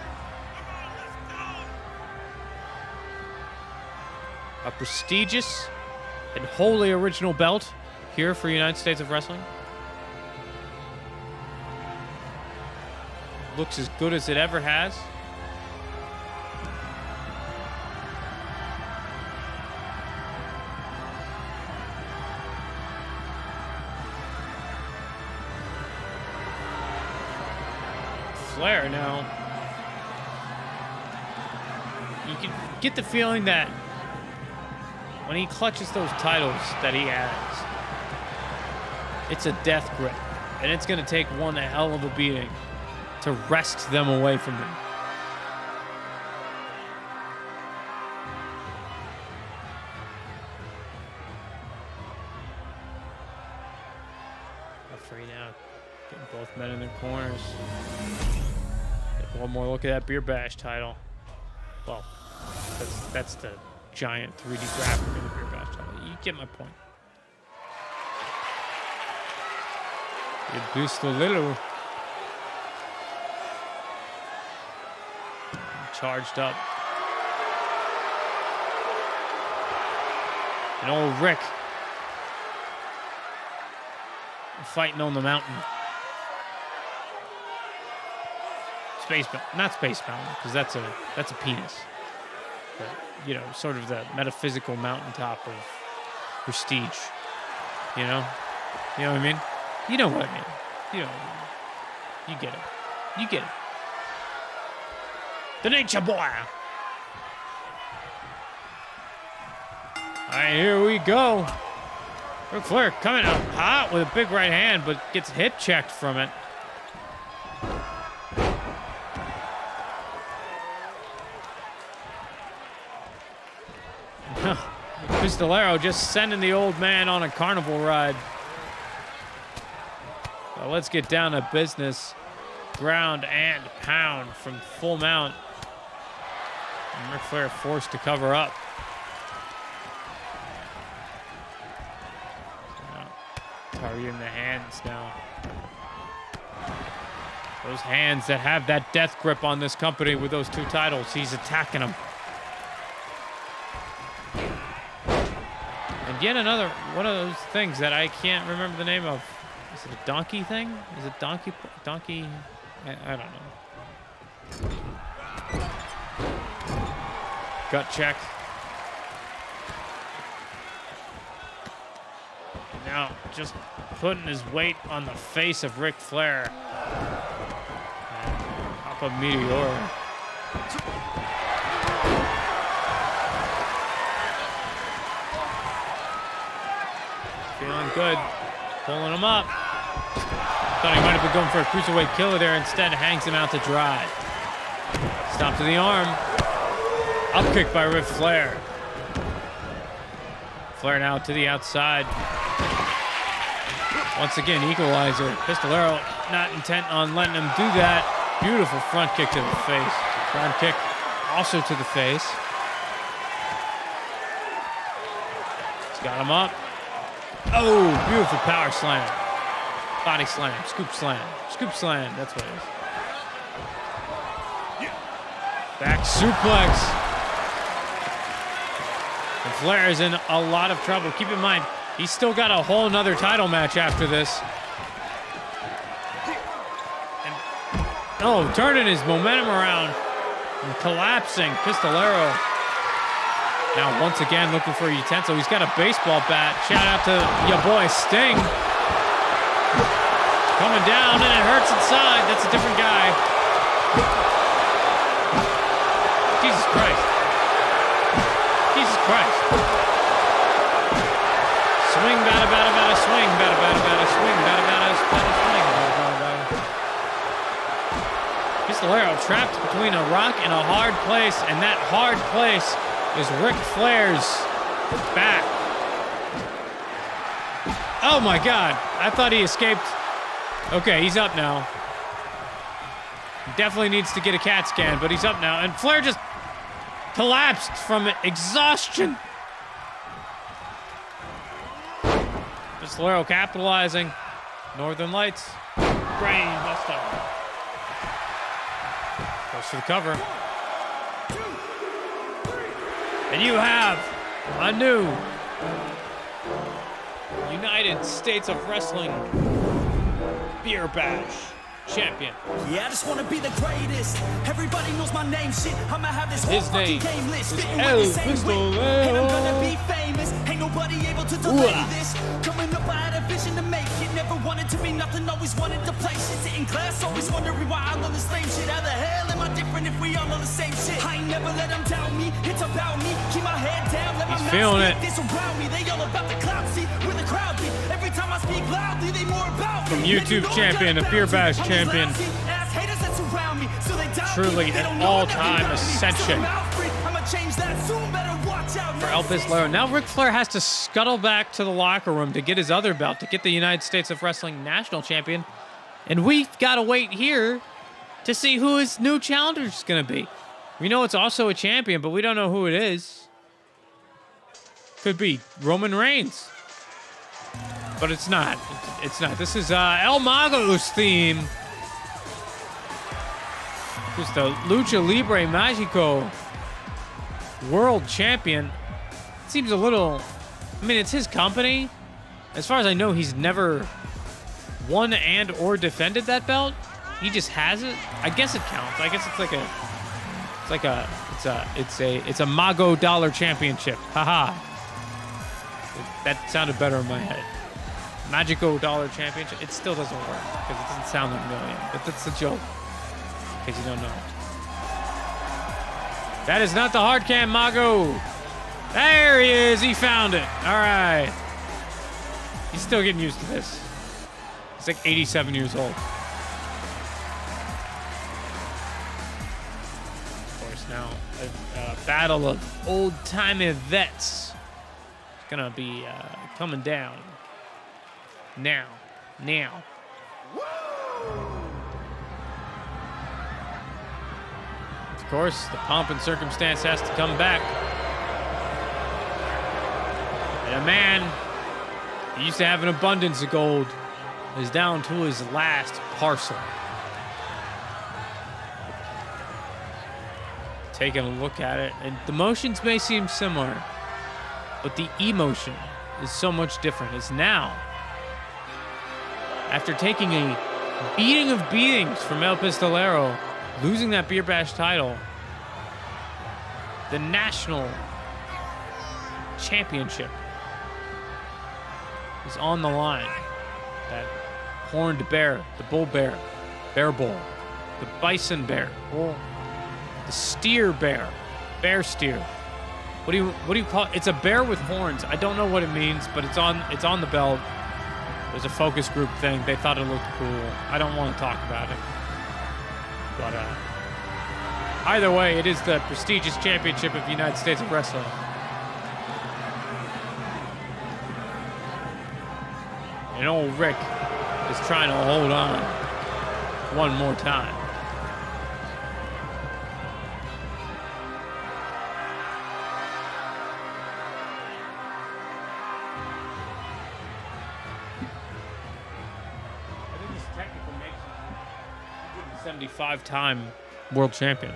A prestigious and wholly original belt here for United States of Wrestling. Looks as good as it ever has. Flair now. You can get the feeling that when he clutches those titles that he has, it's a death grip. And it's going to take one hell of a beating to wrest them away from him. Referee now getting both men in their corners. Get one more look at that Beer Bash title. Well, that's the giant 3D graphic in the Beer Bash title. You get my point. You boost a little. Charged up. And old Rick fighting on the mountain. Not Space Mountain, because that's a penis. But, you know, sort of the metaphysical mountaintop of prestige. You know? You know what I mean? You know what I mean. You know what I mean. You get it. You get it. The Nature Boy. All right, here we go. Ric Flair coming out hot with a big right hand, but gets hip checked from it. Pistolero just sending the old man on a carnival ride. So let's get down to business. Ground and pound from full mount. And Ric Flair forced to cover up. Targeting the hands now. Those hands that have that death grip on this company with those 2 titles. He's attacking them. And yet another one of those things that I can't remember the name of. Is it a donkey thing? Is it donkey? I don't know. Gut check. Now just putting his weight on the face of Ric Flair. Pop a meteor. Feeling good. Pulling him up. Thought he might have been going for a cruiserweight killer there. Instead, hangs him out to dry. Stop to the arm. Up kick by Ric Flair. Flair now to the outside. Once again, equalizer. Pistolero not intent on letting him do that. Beautiful front kick to the face. Front kick also to the face. He's got him up. Oh, beautiful power slam. Body slam, scoop slam. Scoop slam, that's what it is. Back suplex. And Flair is in a lot of trouble. Keep in mind, he's still got a whole nother title match after this. And, turning his momentum around and collapsing. Pistolero now once again looking for a utensil. He's got a baseball bat. Shout out to your boy Sting. Coming down and it hurts inside. That's a different guy. Jesus Christ. Jesus Christ. Swing, bada, bada, bada, swing, bada, bada, bada, swing, bada, bada, bada, swing, bada, bada, bada. Pistolero trapped between a rock and a hard place, and that hard place is Ric Flair's back. Oh my God, I thought he escaped. Okay, he's up now. He definitely needs to get a CAT scan, but he's up now. And Flair just collapsed from exhaustion. Pistolero capitalizing. Northern Lights. Brain buster. Goes for the cover. And you have a new United States of Wrestling Beer Bash champion. Yeah, I just wanna be the greatest. Everybody knows my name, shit. I'ma have this whole His name fucking game list. is Spitting El with the same Pistolero. wit. And I'm gonna be famous. Ain't nobody able to delay this. Coming up, I had a vision to make it. Never wanted to be nothing, always wanted to play shit. Sit in class, always wondering why I love the same shit. How the hell am I different if we all know the same shit? I ain't never let them doubt me. It's about me. Keep my head down, let my mouth feeling speak. it. This around me, they all about the clout. See, where the crowd be. Every time I speak loudly, they more about From me. YouTube champion, a Beer Bash champion. Truly an all-time ascension for El Pistolero. Now Ric Flair has to scuttle back to the locker room to get his other belt, to get the United States of Wrestling National Champion. And we've got to wait here to see who his new challenger is going to be. We know it's also a champion, but we don't know who it is. Could be Roman Reigns. But it's not. It's not. This is El Mago's theme. Who's the Lucha Libre Magico World Champion. Seems a little... I mean, it's his company. As far as I know, he's never won and or defended that belt. He just has it. I guess it counts. I guess it's like a... It's a Mago Dollar Championship. Haha. That sounded better in my head. Magico Dollar Championship. It still doesn't work because it doesn't sound like a million. But that's a joke. In case you don't know. That is not the hard cam Mago. There he is. He found it. All right. He's still getting used to this. He's like 87 years old. Of course, now a battle of old-timey vets. gonna be coming down. Now. Of course, the pomp and circumstance has to come back. And a man who used to have an abundance of gold is down to his last parcel. Taking a look at it, and the motions may seem similar, but the emotion is so much different. It's now, after taking a beating of beatings from El Pistolero, losing that Beer Bash title, the national championship is on the line. That horned bear, the bull bear, bear bull, the bison bear, bull, the steer bear, bear steer. What do you call it? It's a bear with horns. I don't know what it means, but it's on the belt. It was a focus group thing. They thought it looked cool. I don't want to talk about it. But either way, it is the prestigious championship of the United States of Wrestling. And old Rick is trying to hold on one more time. I think this technically makes him 75-time world champion.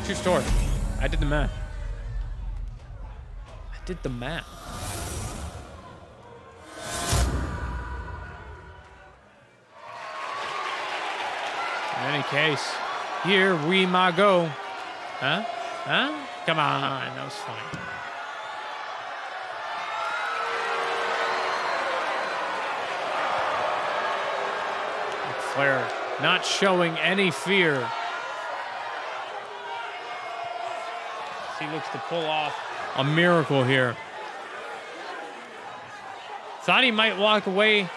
True story. I did the math. In any case, here we might go. Huh? Come on, that was funny. Ric Flair not showing any fear. He looks to pull off a miracle here. Thought he might walk away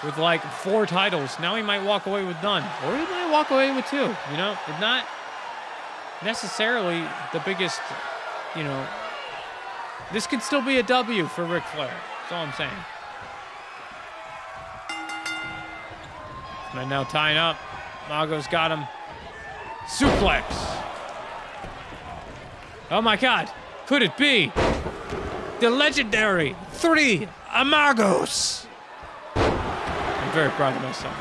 with like 4 titles. Now he might walk away with none. Or he might walk away with 2. You know, it's not necessarily the biggest, you know. This could still be a W for Ric Flair. That's all I'm saying. And now tying up. Mago's got him. Suplex. Oh my God. Could it be the legendary 3 Amagos? I'm very proud of myself.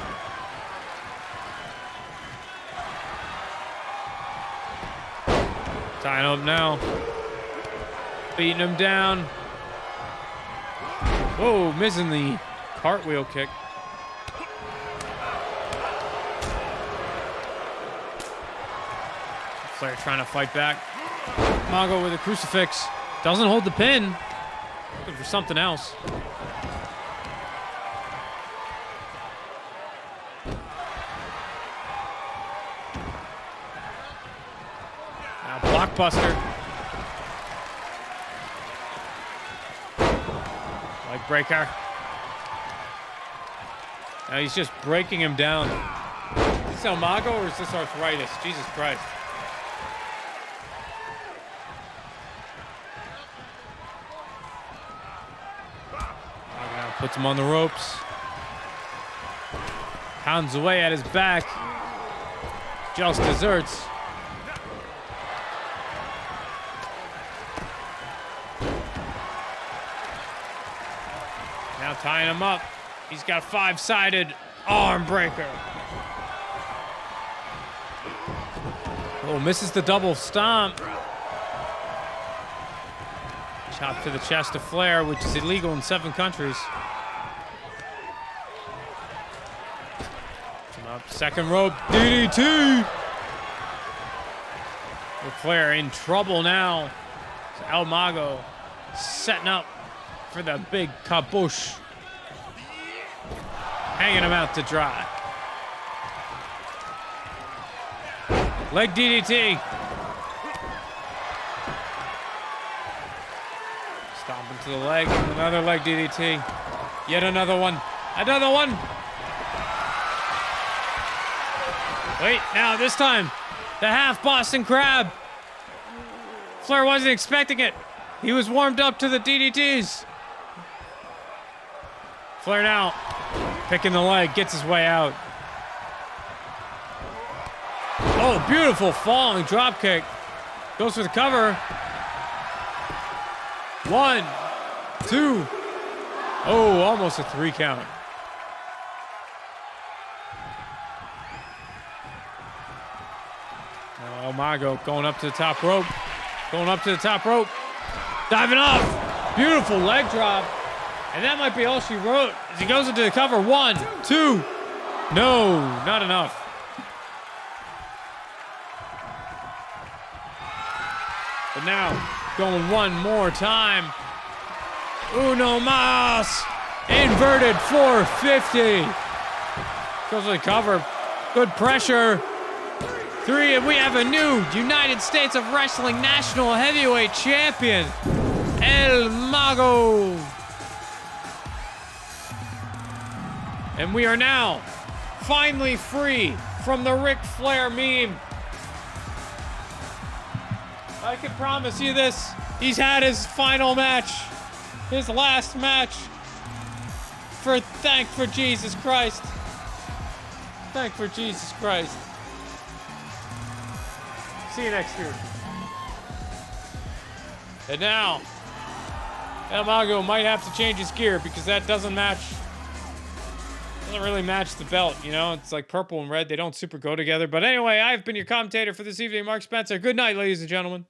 Tying up now. Beating him down. Whoa, missing the cartwheel kick. Flair trying to fight back. Mago with a crucifix. Doesn't hold the pin. Looking for something else. Now blockbuster. Leg breaker. Now he's just breaking him down. Is this El Mago or is this arthritis? Jesus Christ. Puts him on the ropes. Pounds away at his back. Just desserts. Now tying him up. He's got 5-sided arm breaker. Oh, misses the double stomp. Chop to the chest of Flair, which is illegal in 7 countries. Up, second rope, DDT. Ric Flair in trouble now. So El Mago setting up for the big kabush. Hanging him out to dry. Leg DDT. Stomping to the leg. Another leg DDT. Yet another one. Another one. Wait, now this time, the half Boston Crab. Flair wasn't expecting it. He was warmed up to the DDTs. Flair now. Picking the leg. Gets his way out. Oh, beautiful falling drop kick. Goes for the cover. 1, 2. Oh, almost a 3 count. Oh, Mago going up to the top rope. Going up to the top rope. Diving off. Beautiful leg drop. And that might be all she wrote as he goes into the cover. 1, 2. No, not enough. But now, going one more time. Uno mas. Inverted 450. Goes for the cover. Good pressure. 3, and we have a new United States of Wrestling National Heavyweight Champion, El Mago. And we are now finally free from the Ric Flair meme. I can promise you this, he's had his final match, his last match. Thank for Jesus Christ. Thank for Jesus Christ. See you next year. And now, El Mago might have to change his gear because that doesn't really match the belt, you know? It's like purple and red. They don't super go together. But anyway, I've been your commentator for this evening, Mark Spencer. Good night, ladies and gentlemen.